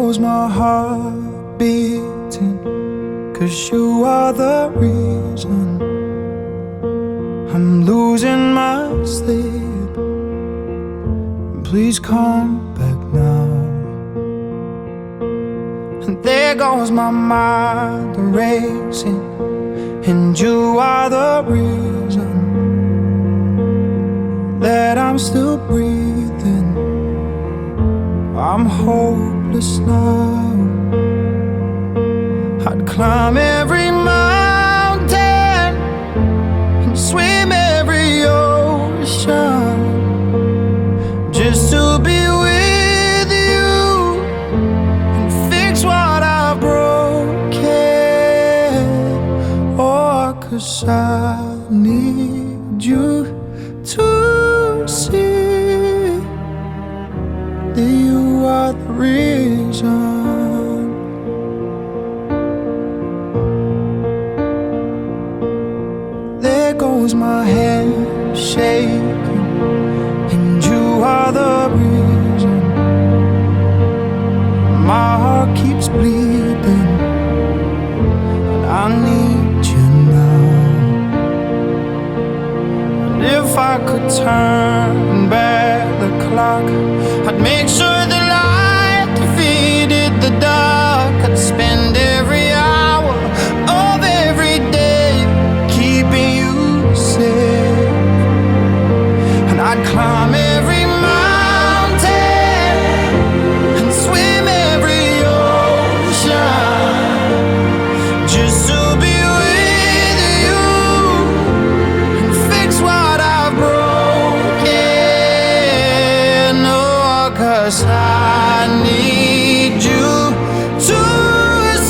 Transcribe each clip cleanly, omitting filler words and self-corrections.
goes my heart beating, 'cause you are the reason I'm losing my sleep. Please come back now. And there goes my mind racing, and you are the reason that I'm still breathing. I'm hopeless now. I'd climb every mountain and swim every ocean just to be with you and fix what I've broken. Oh, 'cause I need you to see that you are the reason. There goes my hand shaking, and you are the reason my heart keeps bleeding, and I need you now. And if I could turn back the clock, I'd make sure the light defeated the dark. I'd spend every hour of every day keeping you safe, and I'd climb every mountain and swim every ocean just to be with you and fix what I've broken. Oh, 'cause I need you to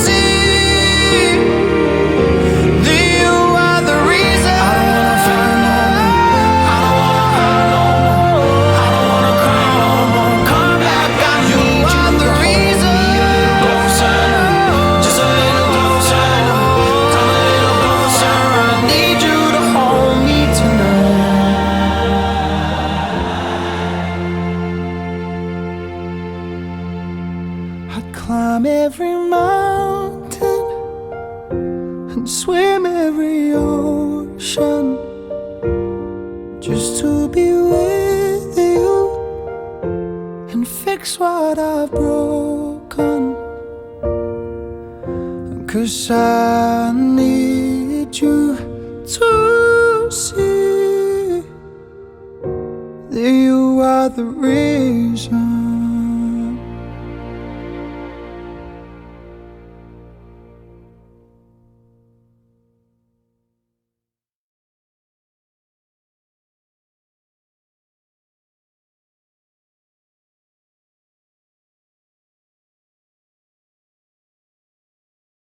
see that you are the reason. I don't wanna fight no more. I don't wanna cry no more. Come back, I need you. Are the reason. Closer, just a little closer. Come a little closer. I need you to hold me tonight. I'd climb every mountain and swim every ocean just to be with you and fix what I've broken. 'Cause I need you to see that you are the reason.